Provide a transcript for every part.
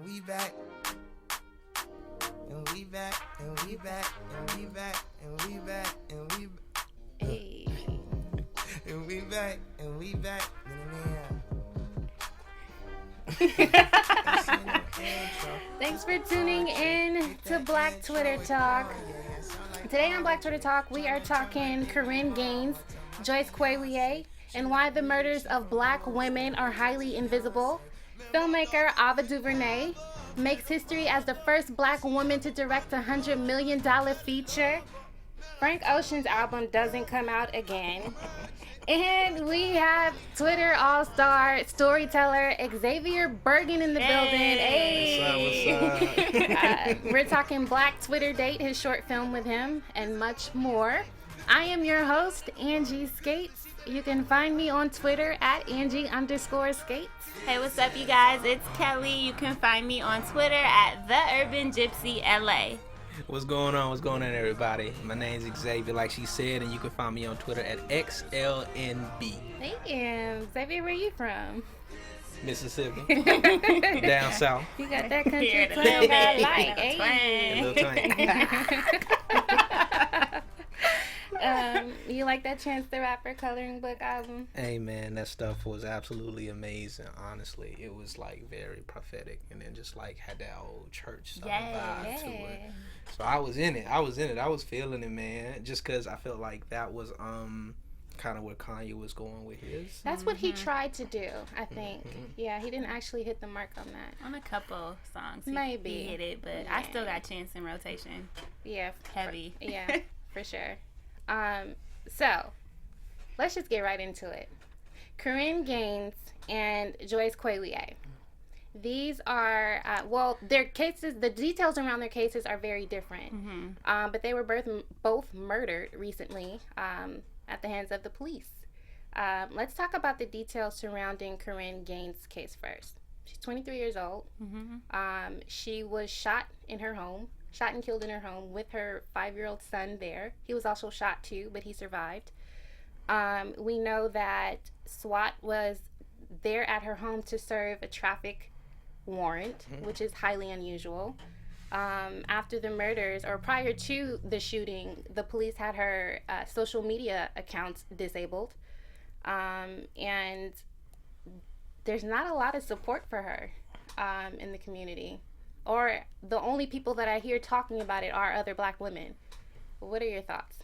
we back. And we back, and we back, and we back, and we back, and we back. Hey. And we back, and we back. Thanks for tuning in to Black Twitter Talk. Today on Black Twitter Talk, we are talking Corinne Gaines, Joyce, Quier, and why the murders of black women are highly invisible. Filmmaker Ava DuVernay makes history as the first black woman to direct a $100 million feature. Frank Ocean's album doesn't come out again. And we have Twitter all-star storyteller Xavier Bergen in the building. Hey! We're talking Black Twitter Date, his short film with him, and much more. I am your host, Angie Skates. You can find me on Twitter at Angie_Skates. Hey, what's up, you guys? It's Kelly. You can find me on Twitter at TheUrbanGypsyLA. What's going on? What's going on, everybody? My name's Xavier, like she said, and you can find me on Twitter at XLNB. Hey, Xavier, where you from? Mississippi. Down south. You got that country twang I like. A little twang. You like that Chance the Rapper coloring book album? Hey, man, that stuff was absolutely amazing, honestly. It was, like, very prophetic, and then just, like, had that old church stuff vibe to it. So I was in it. I was feeling it, man, just because I felt like that was kind of where Kanye was going with his. That's what he tried to do, I think. Yeah, he didn't actually hit the mark on that. On a couple songs. Maybe. He hit it, but I still got Chance in rotation. Yeah. Heavy. Yeah, for sure. So, let's just get right into it. Corinne Gaines and Joyce Quier. These are, their cases, the details around their cases are very different. But they were both murdered recently at the hands of the police. Let's talk about the details surrounding Corinne Gaines' case first. She's 23 years old. She was shot and killed in her home with her 5-year-old son there. He was also shot too, but he survived. We know that SWAT was there at her home to serve a traffic warrant, which is highly unusual. After the murders, or prior to the shooting, the police had her social media accounts disabled. And there's not a lot of support for her in the community. Or the only people that I hear talking about it are other black women. What are your thoughts?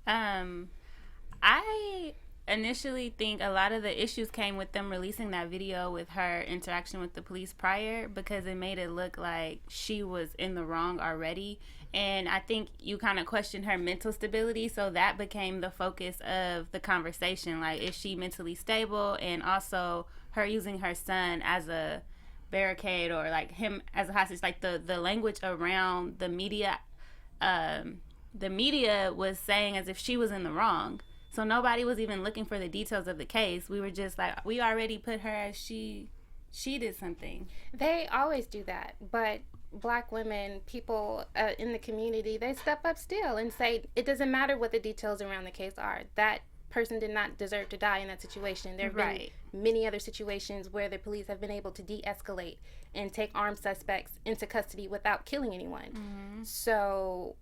I initially think a lot of the issues came with them releasing that video with her interaction with the police prior, because it made it look like she was in the wrong already. And I think you kind of questioned her mental stability, so that became the focus of the conversation. Like, is she mentally stable? And also her using her son as a barricade, or like him as a hostage. Like the language around the media was saying as if she was in the wrong, so nobody was even looking for the details of the case. We were just like, we already put her as she did something. They always do that, but black women, people in the community, they step up still and say it doesn't matter what the details around the case are. That person did not deserve to die in that situation. There have been many other situations where the police have been able to de-escalate and take armed suspects into custody without killing anyone. So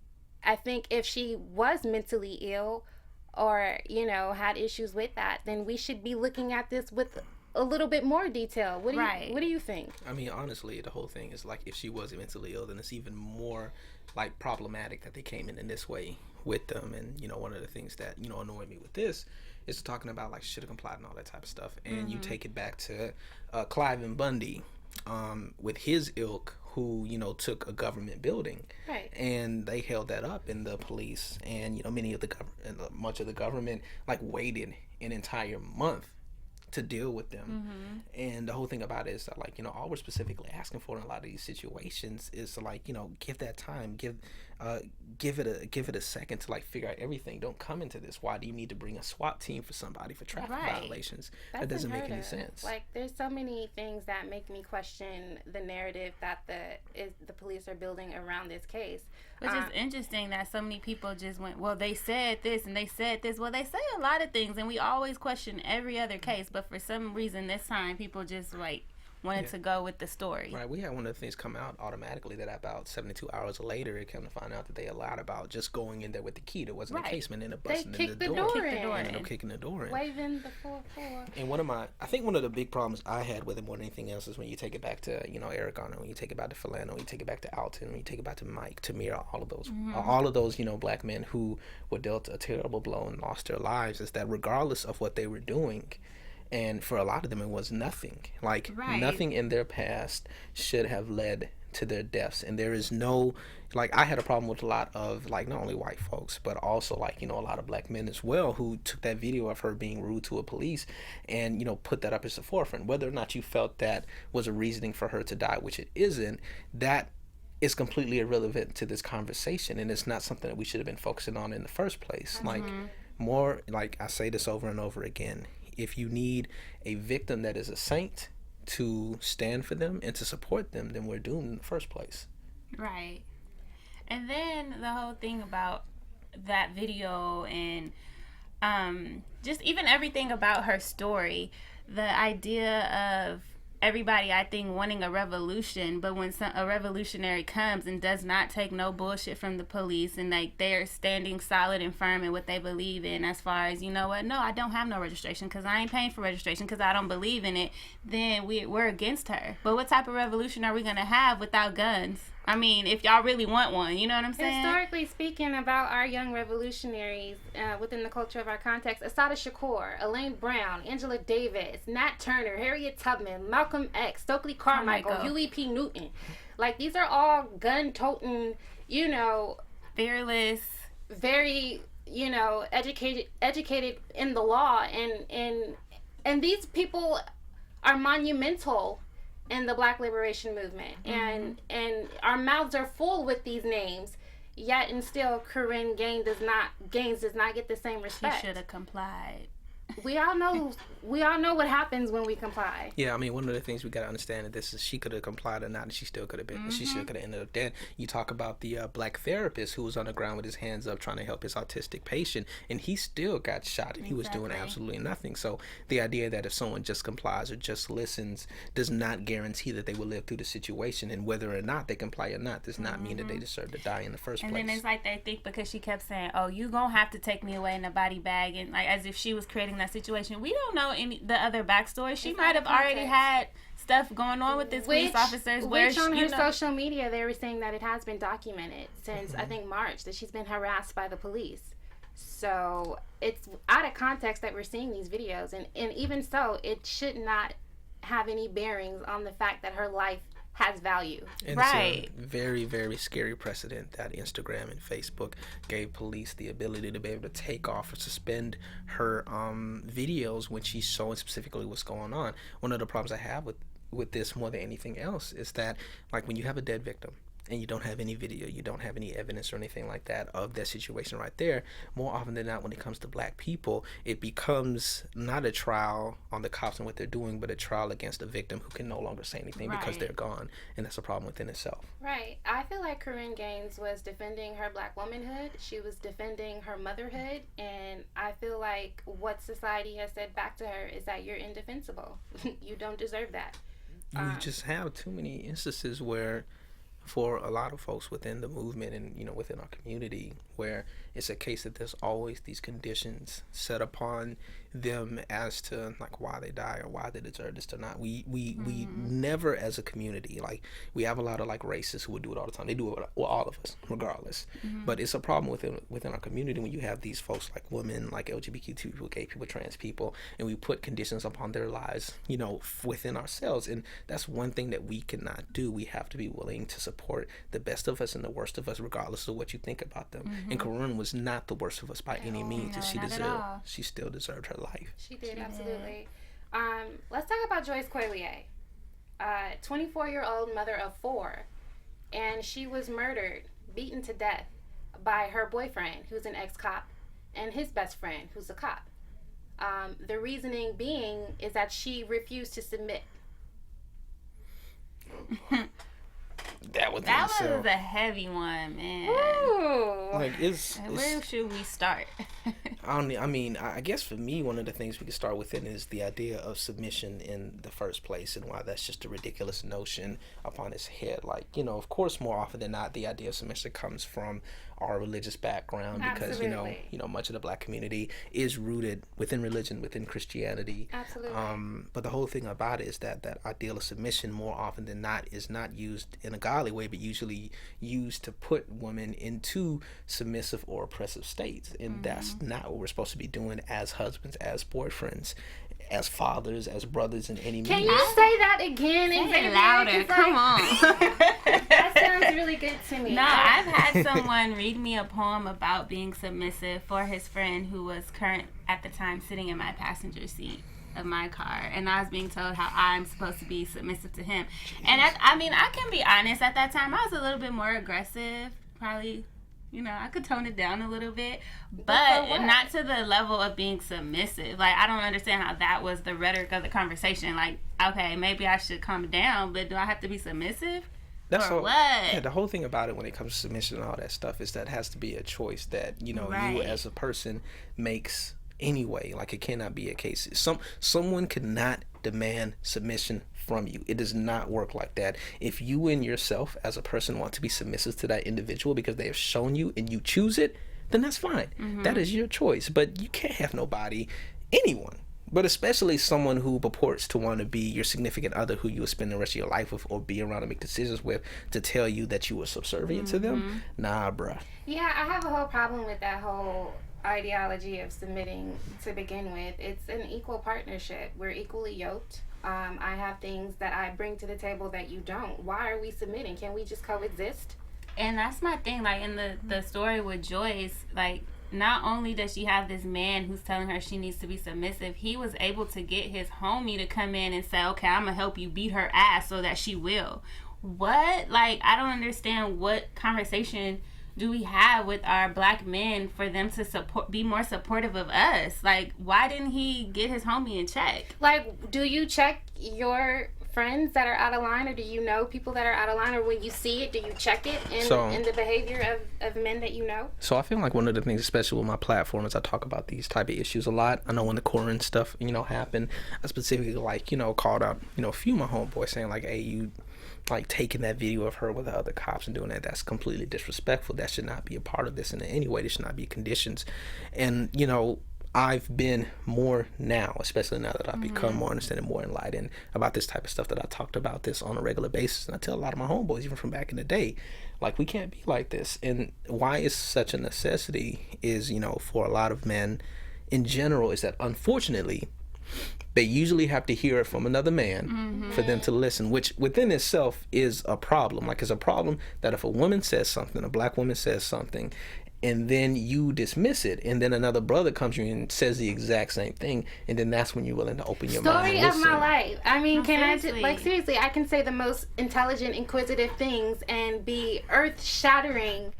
I think if she was mentally ill or, had issues with that, then we should be looking at this with a little bit more detail. What do you think? I mean, honestly, the whole thing is like, if she was mentally ill, then it's even more like problematic that they came in this way with them. And one of the things that annoyed me with this is talking about like should have complied and all that type of stuff. And you take it back to Cliven Bundy with his ilk, who took a government building, and they held that up in the police, and much of the government like waited an entire month to deal with them. And the whole thing about it is that, like, all we're specifically asking for in a lot of these situations is to, like, give that time, give it a second to like figure out everything. Don't come into this. Why do you need to bring a SWAT team for somebody for traffic violations? That doesn't make any sense. Like, there's so many things that make me question the narrative that the police are building around this case. Which is interesting that so many people just went, well, they said this and they said this. Well, they say a lot of things, and we always question every other case, but for some reason this time people just like wanted to go with the story. Right. We had one of the things come out automatically that about 72 hours later, it came to find out that they lied about just going in there with the key. There wasn't a casement in the busting in the door. Kicked the door Ended up kicking the door in. Waving the full floor. And I think one of the big problems I had with it more than anything else is when you take it back to, Eric Garner, when you take it back to Philando, when you take it back to Alton, when you take it back to Mike, Tamir, all of those, black men who were dealt a terrible blow and lost their lives, is that regardless of what they were doing, and for a lot of them it was nothing. Nothing in their past should have led to their deaths. And there is no, I had a problem with a lot of, not only white folks, but also, a lot of black men as well, who took that video of her being rude to a police and, put that up as the forefront. Whether or not you felt that was a reasoning for her to die, which it isn't, that is completely irrelevant to this conversation. And it's not something that we should have been focusing on in the first place. I say this over and over again, if you need a victim that is a saint to stand for them and to support them, then we're doomed in the first place. Right. And then the whole thing about that video and just even everything about her story, the idea of everybody, I think, wanting a revolution, but when a revolutionary comes and does not take no bullshit from the police, and they're standing solid and firm in what they believe in, as far as, no, I don't have no registration because I ain't paying for registration because I don't believe in it, then we're against her. But what type of revolution are we going to have without guns? I mean, if y'all really want one, you know what I'm saying? Historically speaking, about our young revolutionaries within the culture of our context, Assata Shakur, Elaine Brown, Angela Davis, Nat Turner, Harriet Tubman, Malcolm X, Stokely Carmichael, Huey P. Newton. These are all gun-toting, fearless, very, educated in the law. And these people are monumental in the Black liberation movement, and our mouths are full with these names, yet and still Corinne Gaines does not get the same respect. She should have complied. We all know what happens when we comply. Yeah, I mean, one of the things we got to understand that this is, she could have complied or not, and she still could have been, she still could have ended up dead. You talk about the black therapist who was on the ground with his hands up trying to help his autistic patient, and he still got shot, and he was doing absolutely nothing. So the idea that if someone just complies or just listens does not guarantee that they will live through the situation, and whether or not they comply or not does not mean that they deserve to die in the first place. And then it's they think because she kept saying, "Oh, you gonna have to take me away in a body bag," and as if she was creating that situation. We don't know the other backstory. She might have already had stuff going on with this police officers. Which on her social media, they were saying that it has been documented since, I think, March, that she's been harassed by the police. So it's out of context that we're seeing these videos. And even so, it should not have any bearings on the fact that her life has value. And right. It's a very, very scary precedent that Instagram and Facebook gave police the ability to be able to take off or suspend her videos when she's showing specifically what's going on. One of the problems I have with this more than anything else is that, when you have a dead victim and you don't have any video, you don't have any evidence or anything like that of that situation right there, more often than not when it comes to black people, it becomes not a trial on the cops and what they're doing, but a trial against a victim who can no longer say anything because they're gone, and that's a problem within itself. Right. I feel like Corinne Gaines was defending her black womanhood. She was defending her motherhood, and I feel like what society has said back to her is that you're indefensible. You don't deserve that. You just have too many instances where, for a lot of folks within the movement and within our community, where it's a case that there's always these conditions set upon them as to why they die or why they deserve this or not. We never, as a community, we have a lot of racists who would do it all the time. They do it with all of us regardless. But it's a problem within our community when you have these folks like women, like LGBTQ people, gay people, trans people, and we put conditions upon their lives within ourselves. And that's one thing that we cannot do. We have to be willing to support the best of us and the worst of us regardless of what you think about them. And Corinne was not the worst of us by any means, and she still deserved her life. She did, absolutely. Let's talk about Joyce Quier, 24-year-old mother of 4, and she was murdered, beaten to death by her boyfriend, who's an ex-cop, and his best friend, who's a cop. The reasoning being is that she refused to submit. That was a heavy one, man. Ooh. Where should we start? I guess for me, one of the things we could start within is the idea of submission in the first place, and why that's just a ridiculous notion upon its head. Like, of course, more often than not, the idea of submission comes from our religious background, because much of the black community is rooted within religion, within Christianity. Absolutely. But the whole thing about it is that ideal of submission, more often than not, is not used in a godly way, but usually used to put women into submissive or oppressive states, and that's not what we're supposed to be doing as husbands, as boyfriends, as fathers, as brothers in any Can means. you say that again? Say it louder. Come on. That sounds really good to me. No, I've had someone read me a poem about being submissive for his friend who was current at the time sitting in my passenger seat of my car, and I was being told how I'm supposed to be submissive to him. Jeez. And I can be honest, at that time I was a little bit more aggressive, probably. I could tone it down a little bit, but not to the level of being submissive. Like, I don't understand how that was the rhetoric of the conversation. Like, okay, maybe I should calm down, but do I have to be submissive? What? Yeah, the whole thing about it when it comes to submission and all that stuff is that it has to be a choice that, you as a person makes anyway. Like, it cannot be a case. Someone could not demand submission from you. It does not work like that. If you and yourself as a person want to be submissive to that individual because they have shown you and you choose it, then that's fine. Mm-hmm. That is your choice. But you can't have anyone, but especially someone who purports to want to be your significant other, who you will spend the rest of your life with or be around and make decisions with, to tell you that you were subservient to them. Nah, bruh. Yeah, I have a whole problem with that whole ideology of submitting to begin with. It's an equal partnership. We're equally yoked. I have things that I bring to the table that you don't. Why are we submitting? Can we just coexist? And that's my thing. Like, in the story with Joyce, like, not only does she have this man who's telling her she needs to be submissive, he was able to get his homie to come in and say, okay, I'm gonna help you beat her ass so that she will. What? Like, I don't understand what conversation do we have with our black men for them to be more supportive of us? Like, why didn't he get his homie in check? Like, do you check your friends that are out of line, or do you know people that are out of line, or when you see it, do you check it in the behavior of men that you know? So I feel like one of the things, especially with my platform, is I talk about these type of issues a lot. I know when the Quier stuff, happened, I specifically called out, a few of my homeboys saying like, hey, you taking that video of her with the other cops and doing that's completely disrespectful. That should not be a part of this in any way. There should not be conditions. And I've been more now, especially now that I've become more understanding, more enlightened about this type of stuff, that I talked about this on a regular basis. And I tell a lot of my homeboys, even from back in the day, like, we can't be like this. And why it's such a necessity is, for a lot of men in general, is that unfortunately they usually have to hear it from another man for them to listen, which within itself is a problem. Like, it's a problem that if a woman says something, a black woman says something, and then you dismiss it, and then another brother comes to you and says the exact same thing, and then that's when you're willing to open your mind. Story of my life. I mean, seriously, I can say the most intelligent, inquisitive things and be earth-shattering,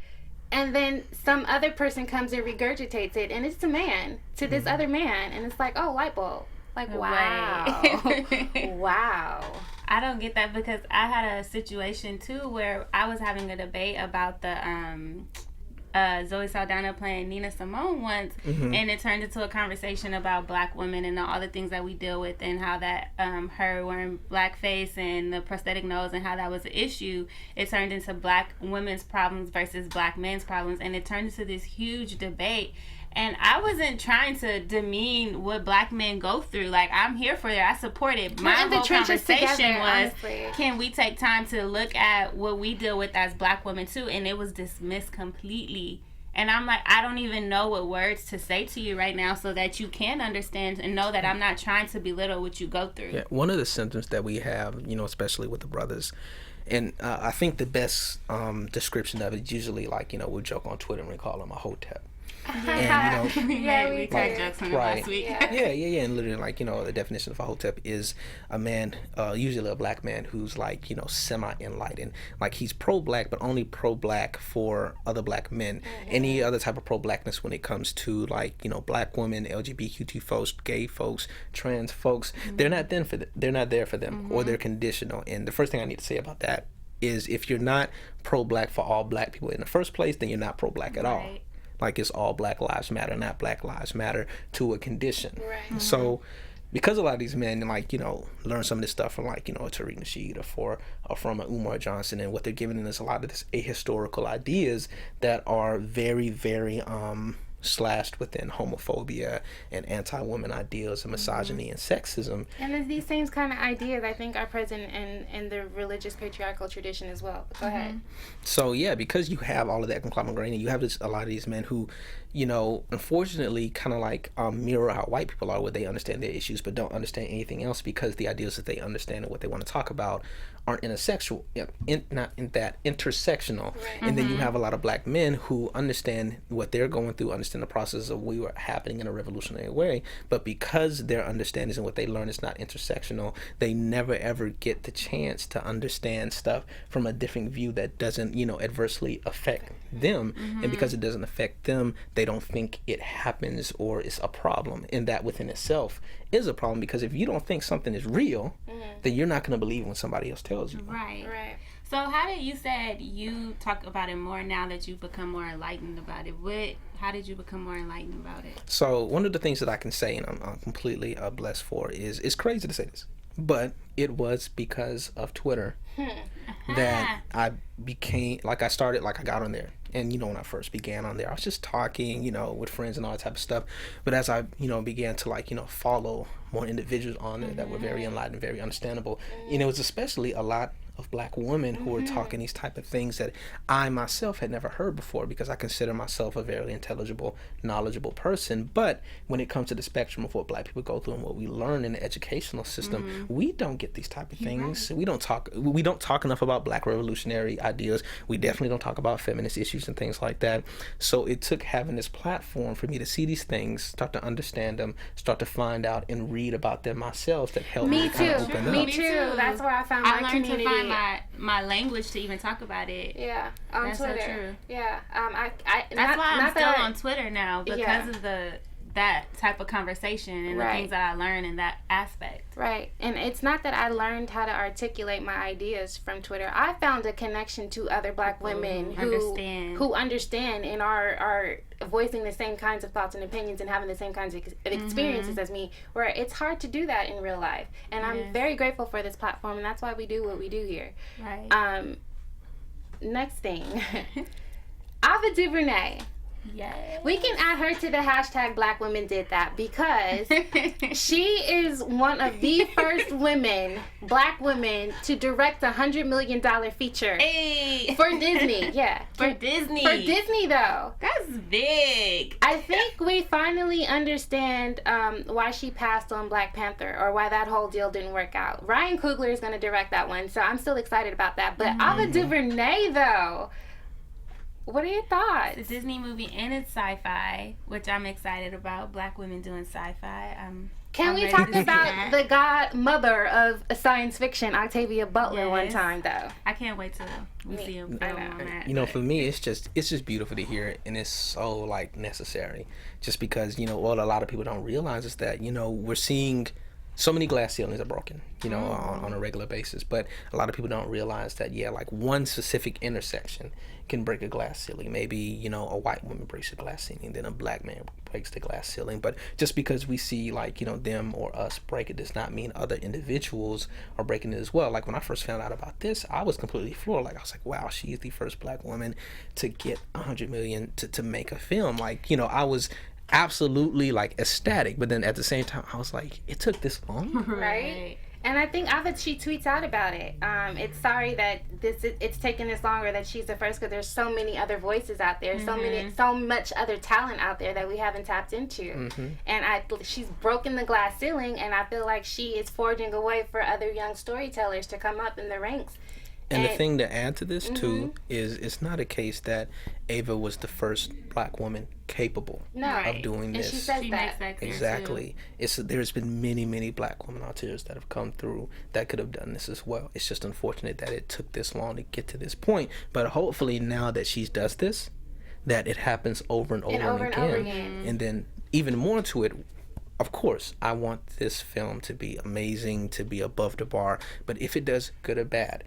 and then some other person comes and regurgitates it, and it's a man to this other man, and it's like, oh, light bulb. Like, wow. Wow. I don't get that, because I had a situation too where I was having a debate about the Zoe Saldana playing Nina Simone once, and it turned into a conversation about black women and all the things that we deal with, and how that her wearing blackface and the prosthetic nose, and how that was an issue. It turned into black women's problems versus black men's problems, and it turned into this huge debate. And I wasn't trying to demean what black men go through. Like, I'm here for it. I support it. My whole conversation was, can we take time to look at what we deal with as black women too? And it was dismissed completely. And I'm like, I don't even know what words to say to you right now so that you can understand and know that I'm not trying to belittle what you go through. Yeah, one of the symptoms that we have, especially with the brothers, and I think the best description of it is usually like, we'll joke on Twitter and we call them a hotep. And, we cracked jokes on it last week. Yeah. And literally, the definition of a hotep is a man, usually a black man, who's semi-enlightened. Like, he's pro-black, but only pro-black for other black men. Any other type of pro-blackness when it comes to black women, LGBTQ folks, gay folks, trans folks, they're not there for them, or they're conditional. And the first thing I need to say about that is, if you're not pro-black for all black people in the first place, then you're not pro-black at all. like it's all Black Lives Matter, not Black Lives Matter to a condition. Right. So because a lot of these men, like, learn some of this stuff from, like, a Tariq Nasheed or from a Umar Johnson, and what they're giving us a lot of this ahistorical ideas that are very, very slashed within homophobia and anti-woman ideals and misogyny and sexism. And then these same kind of ideas, I think, are present in the religious patriarchal tradition as well. But go ahead. So yeah, because you have all of that conglomerate, and you have a lot of these men who, unfortunately, kind of like mirror how white people are, where they understand their issues but don't understand anything else, because the ideas that they understand and what they want to talk about aren't not in that intersectional. Right. And then you have a lot of Black men who understand what they're going through, understand the process of we were happening in a revolutionary way, but because their understandings and what they learn is not intersectional, they never ever get the chance to understand stuff from a different view that doesn't, adversely affect them. And because it doesn't affect them, they don't think it happens or is a problem. And that within itself is a problem, because if you don't think something is real, then you're not going to believe when somebody else tells you. Right. Right. So you said you talk about it more now that you've become more enlightened about it. How did you become more enlightened about it? So one of the things that I can say, and I'm completely blessed for, is it's crazy to say this, but it was because of Twitter that I became, I got on there. And, when I first began on there, I was just talking, with friends and all that type of stuff. But as I, began to, follow more individuals on there that were very enlightened, very understandable, it was especially a lot of Black women who were talking these type of things that I myself had never heard before, because I consider myself a very intelligible, knowledgeable person. But when it comes to the spectrum of what Black people go through and what we learn in the educational system, we don't get these type of things. Right. We don't talk enough about Black revolutionary ideas. We definitely don't talk about feminist issues and things like that. So it took having this platform for me to see these things, start to understand them, start to find out and read about them myself, that helped me kind of open up. Me too. That's where I found my community. To find my language to even talk about it. Yeah, on That's Twitter. So true. Yeah, that's why I'm still on Twitter now, because of that type of conversation and the things that I learned in that aspect. Right, and it's not that I learned how to articulate my ideas from Twitter. I found a connection to other Black women who understand and are voicing the same kinds of thoughts and opinions and having the same kinds of experiences as me, where it's hard to do that in real life. And I'm very grateful for this platform, and that's why we do what we do here. Right. Next thing, Ava DuVernay. Yes. We can add her to the hashtag Black Women Did That, because she is one of the first Black women to direct $100 million feature for Disney. Yeah. For Disney. For Disney, though. That's big. I think we finally understand why she passed on Black Panther, or why that whole deal didn't work out. Ryan Coogler is going to direct that one, so I'm still excited about that. But Ava DuVernay, though, what are your thoughts? It's a Disney movie and it's sci-fi, which I'm excited about. Black women doing sci-fi. Can we talk about the godmother of science fiction, Octavia Butler, one time, though? I can't wait till we see him film on that. For me, it's just beautiful to hear it, and it's so necessary. Just because what a lot of people don't realize is that we're seeing so many glass ceilings are broken, on a regular basis. But a lot of people don't realize that, one specific intersection can break a glass ceiling. Maybe, a white woman breaks a glass ceiling, then a Black man breaks the glass ceiling. But just because we see, them or us break it does not mean other individuals are breaking it as well. When I first found out about this, I was completely floored. I was like, wow, she is the first Black woman to get $100 million to make a film. I was absolutely ecstatic, but then at the same time I was like, it took this long, right? And I think Ava, she tweets out about it. It's sorry that it's taken this long, or that she's the first, because there's so many other voices out there, so much other talent out there that we haven't tapped into. And she's broken the glass ceiling, and I feel like she is forging a way for other young storytellers to come up in the ranks. And the thing to add to this too is it's not a case that Ava was the first Black woman capable of doing this. And she says that. Exactly. There's been many Black women authors that have come through that could have done this as well. It's just unfortunate that it took this long to get to this point. But hopefully now that she does this, that it happens over and over again. And then even more to it, of course, I want this film to be amazing, to be above the bar. But if it does good or bad,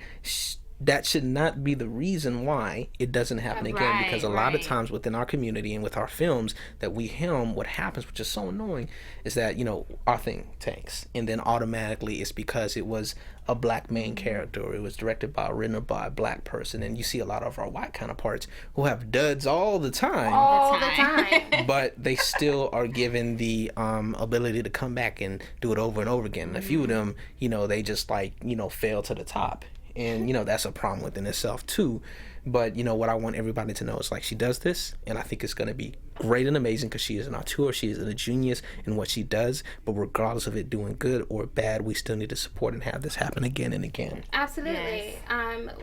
that should not be the reason why it doesn't happen again. Right, Because a lot of right. times within our community and with our films that we film, what happens, which is so annoying, is that, you know, our thing tanks. And then automatically it's because it was a black main character, or it was directed by, written by a black person. And you see a lot of our white counterparts who have duds all the time. All the time. But they still are given the ability to come back and do it over and over again. And a few of them, you know, they just like, you know, fail to the top. And, you know, that's a problem within itself too. But, you know, what I want everybody to know is like, she does this, and I think it's going to be great and amazing because she is an auteur. She is a genius in what she does. But regardless of it doing good or bad, we still need to support and have this happen again and again. Absolutely. Yes.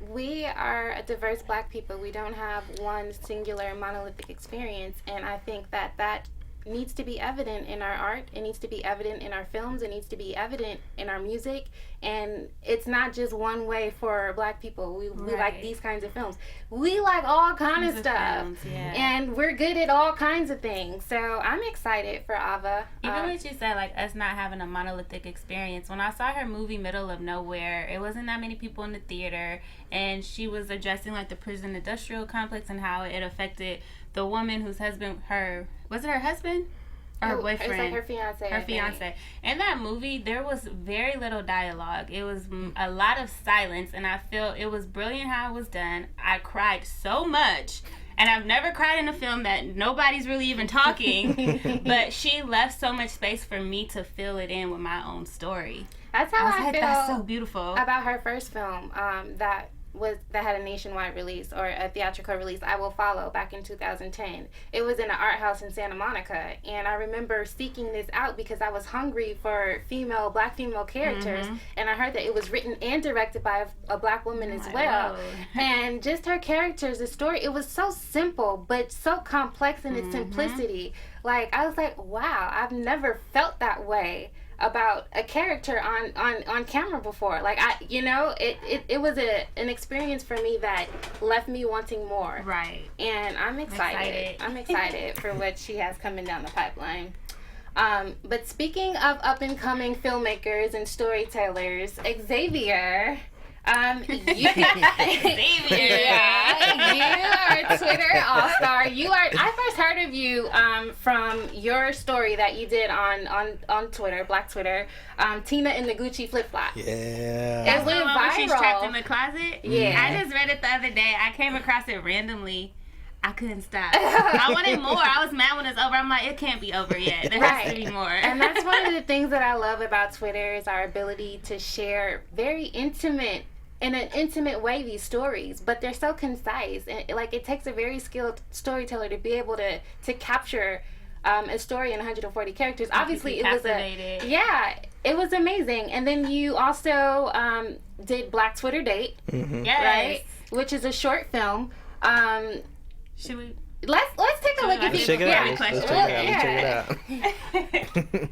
We are a diverse black people. We don't have one singular monolithic experience, and I think that needs to be evident in our art. It needs to be evident in our films. It needs to be evident in our music. And it's not just one way for black people. We like these kinds of films. We like all kinds of stuff. Films, yeah. And we're good at all kinds of things. So I'm excited for Ava. Even what you said, like us not having a monolithic experience. When I saw her movie Middle of Nowhere, it wasn't that many people in the theater, and she was addressing like the prison industrial complex and how it affected the woman whose husband, was it her husband? Or her boyfriend? It's like her fiance. Her fiance. In that movie, there was very little dialogue. It was a lot of silence, and I feel it was brilliant how it was done. I cried so much, and I've never cried in a film that nobody's really even talking, but she left so much space for me to fill it in with my own story. That's how I feel That's so beautiful. about her first film that had a nationwide release or a theatrical release, I Will Follow, back in 2010. It was in an art house in Santa Monica, and I remember seeking this out because I was hungry for black female characters, and I heard that it was written and directed by a black woman as well. And just her characters, the story, it was so simple but so complex in its simplicity. Like, I was like, wow, I've never felt that way about a character on camera before. Like, it was an experience for me that left me wanting more. Right. And I'm excited. I'm excited for what she has coming down the pipeline. But speaking of up and coming filmmakers and storytellers, Xavier. You are a Twitter all-star. I first heard of you from your story that you did on Twitter, Black Twitter, Tina in the Gucci flip-flop. Yeah. It went viral. She's trapped in the closet. Yeah. I just read it the other day. I came across it randomly. I couldn't stop. I wanted more. I was mad when it's over. I'm like, it can't be over yet. There has to be more. And that's one of the things that I love about Twitter is our ability to share in an intimate way these stories, but they're so concise, and like it takes a very skilled storyteller to be able to capture a story in 140 characters. Obviously, it was amazing. And then you also did Black Twitter Date, right? Which is a short film. Should we? Let's take a look at Let's check it out. Let's check it out.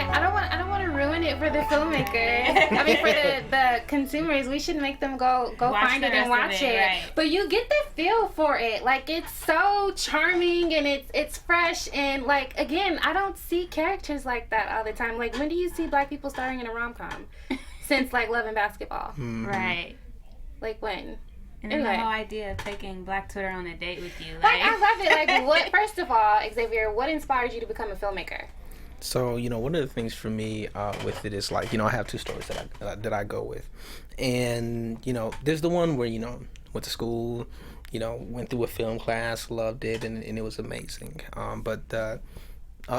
I don't want to ruin it for the filmmakers. I mean, for the consumers, we should make them go find it and watch it. Right. But you get the feel for it. Like, it's so charming and it's fresh, and like, again, I don't see characters like that all the time. Like, when do you see black people starring in a rom-com? Since like Love and Basketball. Right. Like, when? And then the whole idea of taking Black Twitter on a date with you. Like, I love it. Like, what? First of all, Xavier, what inspired you to become a filmmaker? So, one of the things for me with it is like, I have two stories that I go with. And, there's the one where, went to school, went through a film class, loved it, and it was amazing. But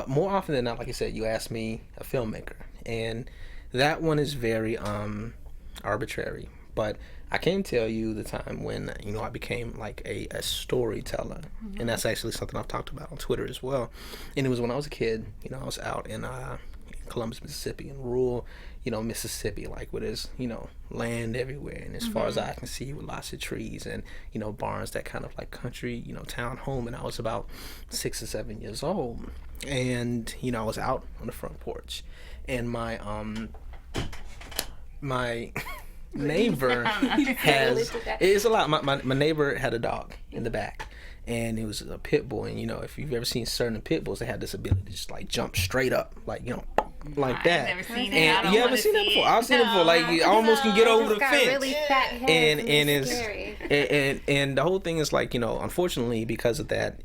more often than not, like I said, you ask me, a filmmaker. And that one is very arbitrary. But I can tell you the time when, you know, I became like a storyteller. And that's actually something I've talked about on Twitter as well. And it was when I was a kid. You know, I was out in Columbus, Mississippi, in rural, you know, Mississippi, like where there's, you know, land everywhere, and as far as I can see, with lots of trees and, you know, barns, that kind of like country, you know, town home. And I was about 6 or 7 years old, and, you know, I was out on the front porch, and my neighbor has, it's a lot, my neighbor had a dog in the back, and it was a pit bull. And, you know, if you've ever seen certain pit bulls, they had this ability to just like jump straight up, like, you know, like that. I've never seen it. And you haven't seen that before? I've seen it before. Like, you almost can get over the got fence. really fat heads, And it's it's scary. and the whole thing is like, you know, unfortunately, because of that,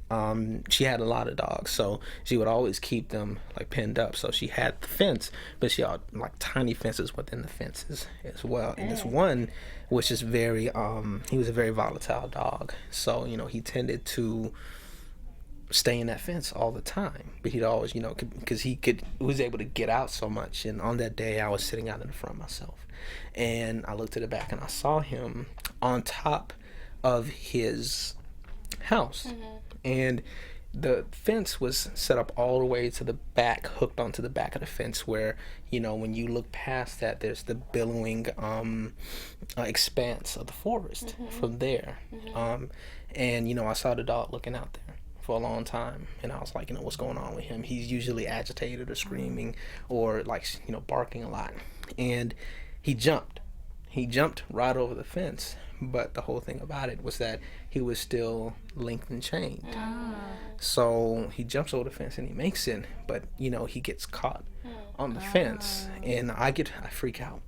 she had a lot of dogs, so she would always keep them like pinned up. So she had the fence, but she had like tiny fences within the fences as well. And this one, which is very he was a very volatile dog, so, you know, he tended to stay in that fence all the time, but he'd always, you know, because he was able to get out so much. And on that day, I was sitting out in the front myself, and I looked to the back, and I saw him on top of his house, and the fence was set up all the way to the back, hooked onto the back of the fence, where, you know, when you look past that, there's the billowing expanse of the forest from there. And, you know, I saw the dog looking out there for a long time, and I was like, you know, what's going on with him? He's usually agitated or screaming or like, you know, barking a lot. And he jumped right over the fence, but the whole thing about it was that he was still linked and chained. So he jumps over the fence and he makes it, but, you know, he gets caught on the fence, and I freak out.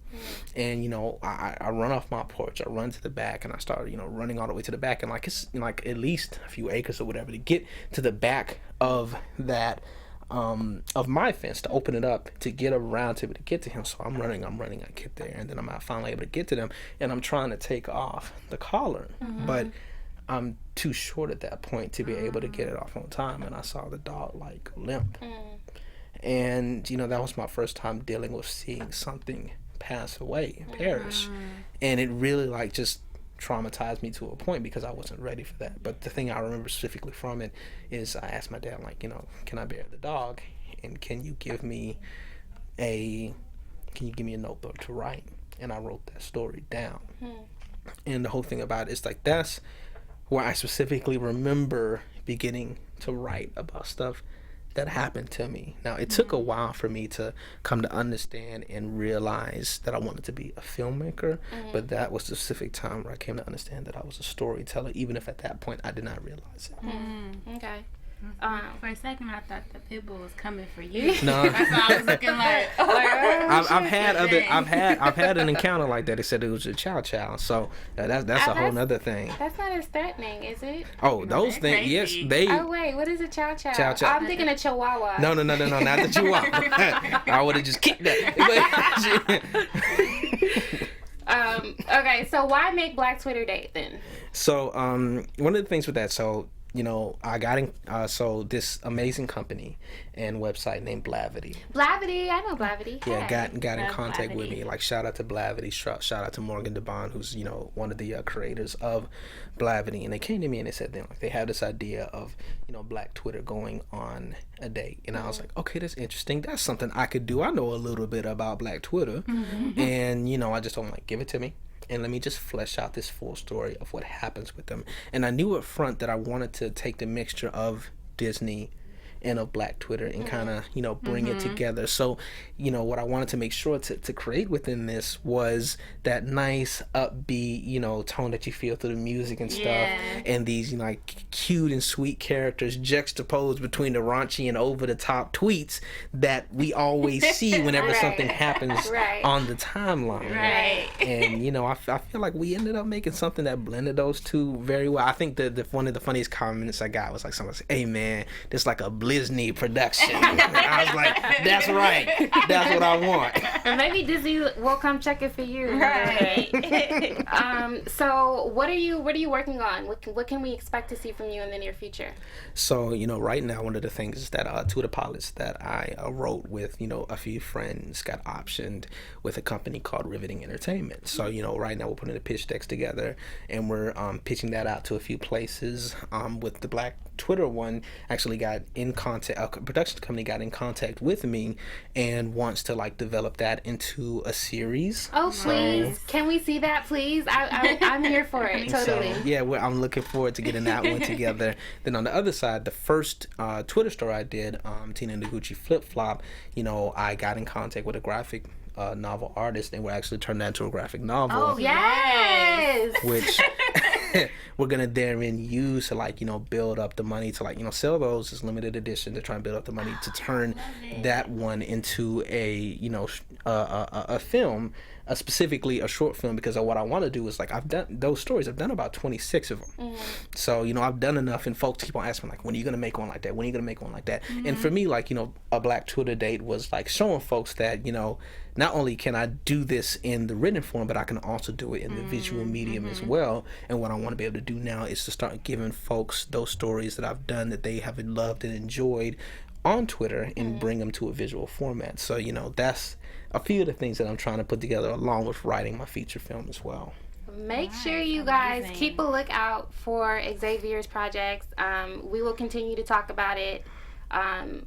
And, you know, I run off my porch, I run to the back, and I started, you know, running all the way to the back, and like it's like at least a few acres or whatever to get to the back of that of my fence, to open it up, to get around to be able to get to him. So I'm running, I get there, and then I'm finally able to get to them, and I'm trying to take off the collar, but I'm too short at that point to be able to get it off on time, and I saw the dog like limp. And, you know, that was my first time dealing with seeing something pass away, perish. And it really like just traumatized me to a point, because I wasn't ready for that. But the thing I remember specifically from it is I asked my dad, like, you know, can I bury the dog, and can you give me a notebook to write? And I wrote that story down. And the whole thing about it is like, that's where I specifically remember beginning to write about stuff that happened to me. Now, it took a while for me to come to understand and realize that I wanted to be a filmmaker, but that was the specific time where I came to understand that I was a storyteller, even if at that point I did not realize it. Okay. For a second, I thought the pit bull was coming for you. No, That's why I was looking like. I've had an encounter like that. They said it was a chow. So that's a whole nother thing. That's not as threatening, is it? Oh, those things, yes, crazy. they. Oh wait, what is a chow? Chow. I'm thinking of chihuahua. No, not the chihuahua. I would have just kicked that. Okay, so why make Black Twitter Day then? So one of the things with that, so, you know, I got in, so this amazing company and website named Blavity. Blavity, I know Blavity. Yeah, Hey. got in contact Blavity. with me. Like, shout out to Blavity, shout out to Morgan DeBond, who's, you know, one of the creators of Blavity. And they came to me and they said, like, they had this idea of, you know, Black Twitter going on a day. And I was like, okay, that's interesting. That's something I could do. I know a little bit about Black Twitter. And, you know, I just told them, like, give it to me, and let me just flesh out this full story of what happens with them. And I knew up front that I wanted to take the mixture of Disney and of Black Twitter and kind of, you know, bring it together. So, you know, what I wanted to make sure to create within this was that nice upbeat, you know, tone that you feel through the music and stuff, and these, you know, like cute and sweet characters juxtaposed between the raunchy and over the top tweets that we always see whenever something happens on the timeline. Right. And, you know, I feel like we ended up making something that blended those two very well. I think that one of the funniest comments I got was like someone said, "Hey man, this like a Disney production. I was like, that's right. That's what I want. Or maybe Disney will come check it for you. Right. So what are you working on? What can we expect to see from you in the near future? So, right now, one of the things is that two of the pilots that I wrote with, a few friends got optioned with a company called Riveting Entertainment. So, right now we're putting the pitch decks together and we're pitching that out to a few places. With the Black Twitter one, actually got in contact, a production company got in contact with me and wants to develop that into a series. Oh, please. Can we see that, please? I'm here for it. Totally. So, yeah, I'm looking forward to getting that one together. Then on the other side, the first Twitter story I did, Tina and the Gucci Flip Flop, I got in contact with a graphic novel artist and we're actually turning that into a graphic novel. Oh, yes! Which we're gonna therein use to build up the money to sell those as limited edition, to try and build up the money to turn that one into a a film, specifically a short film, because what I want to do is I've done those stories. I've done about 26 of them. Mm-hmm. So I've done enough, and folks keep on asking when are you gonna make one like that? When are you gonna make one like that? Mm-hmm. And for me, a Black Twitter date was showing folks that not only can I do this in the written form, but I can also do it in the visual medium as well. And what I want to be able to do now is to start giving folks those stories that I've done that they have loved and enjoyed on Twitter and bring them to a visual format. So, that's a few of the things that I'm trying to put together along with writing my feature film as well. Make sure you guys keep a lookout for Xavier's projects. We will continue to talk about it. I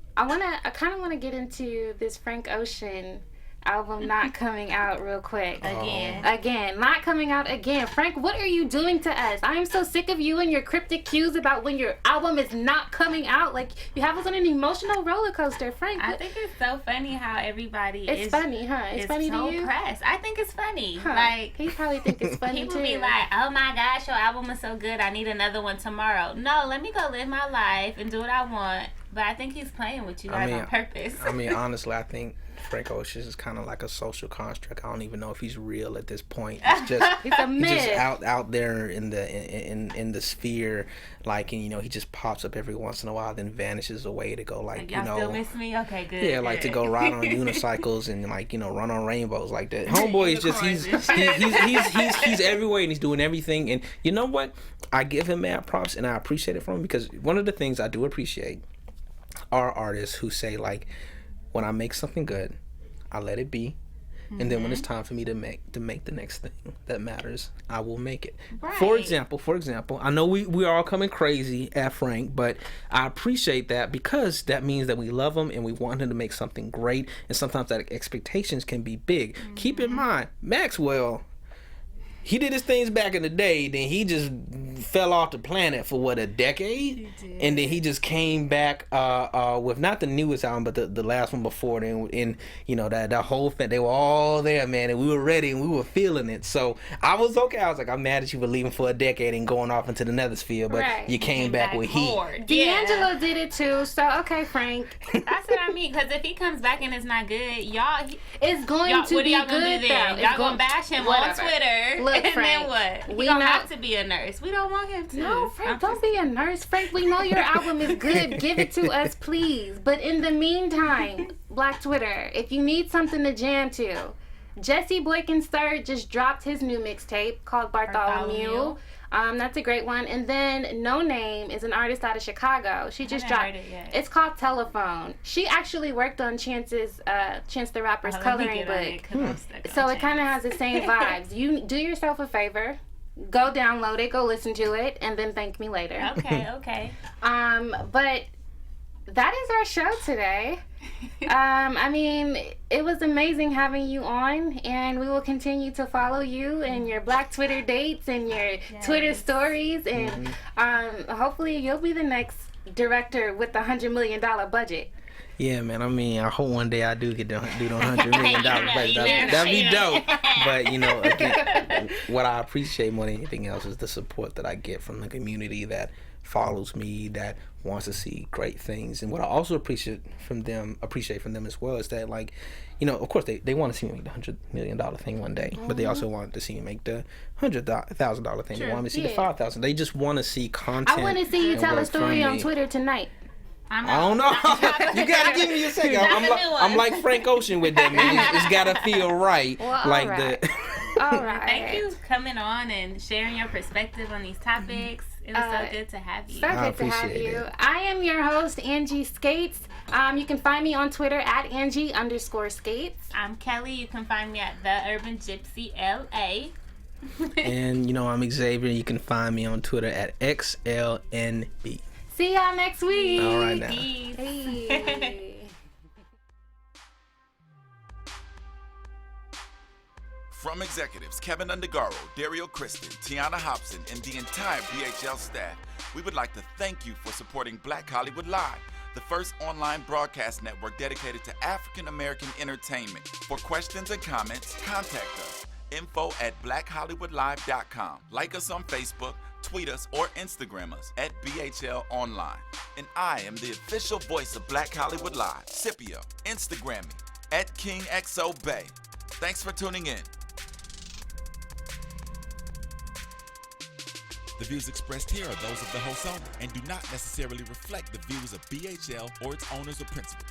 kind of want to get into this Frank Ocean album not coming out real quick. Again, not coming out again. Frank, what are you doing to us? I am so sick of you and your cryptic cues about when your album is not coming out. You have us on an emotional roller coaster, Frank. I think it's so funny how everybody It's funny, huh? It's funny so to you? Pressed. I think it's funny. Huh. He probably think it's funny people too. Be like, oh my gosh, your album is so good, I need another one tomorrow. No, let me go live my life and do what I want. But I think he's playing with you guys on purpose. Honestly, I think Frank Ocean is kind of like a social construct. I don't even know if he's real at this point. It's just he's a myth. He's just out there in the sphere, and he just pops up every once in a while, then vanishes away to go y'all still miss me? Okay, good. Yeah, good. To go ride on unicycles and run on rainbows like that. Homeboy is just he's everywhere and he's doing everything. And you know what? I give him mad props and I appreciate it from him, because one of the things I do appreciate are artists who say when I make something good, I let it be, and then when it's time for me to make the next thing that matters, I will make it. Right. For example, I know we are all coming crazy at Frank, but I appreciate that, because that means that we love him and we want him to make something great, and sometimes that expectations can be big. Keep in mind, Maxwell, he did his things back in the day, then he just fell off the planet for a decade, and then he just came back with not the newest album, but the last one before then. And that whole thing, they were all there, man, and we were ready and we were feeling it. So I was okay. I was I'm mad that you were leaving for a decade and going off into the nether sphere, but you came back with heat. D'Angelo did it too. So okay, Frank. That's what I mean. Because if he comes back and it's not good, y'all, it's going to be good though. Y'all gonna bash him on Twitter. Look, and Frank, then what? We don't have to be a nurse. We don't want him to. No, Frank, don't be a nurse. Frank, we know your album is good. Give it to us, please. But in the meantime, Black Twitter, if you need something to jam to, Jesse Boykin-Sturd just dropped his new mixtape called Bartholomew. That's a great one. And then No Name is an artist out of Chicago. She just dropped it. It's called Telephone. She actually worked on Chance the Rapper's coloring book. So it kind of has the same vibes. You do yourself a favor. Go download it, go listen to it, and then thank me later. Okay. But that is our show today. It was amazing having you on, and we will continue to follow you and your Black Twitter dates and your Twitter stories, and hopefully you'll be the next director with the $100 million budget. Yeah, man. I hope one day I do get to do the $100 million budget. That'd be dope. But again, what I appreciate more than anything else is the support that I get from the community that follows me, that wants to see great things. And what I also appreciate from them as well is that, of course they want to see me make the $100 million thing one day, but they also want to see me make the $100,000 thing. They want me to see the $5,000. They just want to see content. I want to see you tell a story on Twitter tonight. I don't know. You gotta give me a second. I'm like Frank Ocean with that, man. It's gotta feel right. Well, like right. the. All right. Thank you for coming on and sharing your perspective on these topics. It was so good to have you. So good to have appreciate you. it. I am your host, Angie Skates. You can find me on Twitter at Angie_Skates. I'm Kelly. You can find me at The Urban Gypsy LA. And I'm Xavier. You can find me on Twitter at XLNB. See y'all next week. All right now. Peace. Hey. From executives Keven Undergaro, Dario Kristen, Tiana Hobson, and the entire BHL staff, we would like to thank you for supporting Black Hollywood Live, the first online broadcast network dedicated to African American entertainment. For questions and comments, contact us. info@blackhollywoodlive.com. Like us on Facebook, tweet us, or Instagram us at BHL Online. And I am the official voice of Black Hollywood Live, Scipio. Instagram me at KingXOBay. Thanks for tuning in. The views expressed here are those of the host only and do not necessarily reflect the views of BHL or its owners or principals.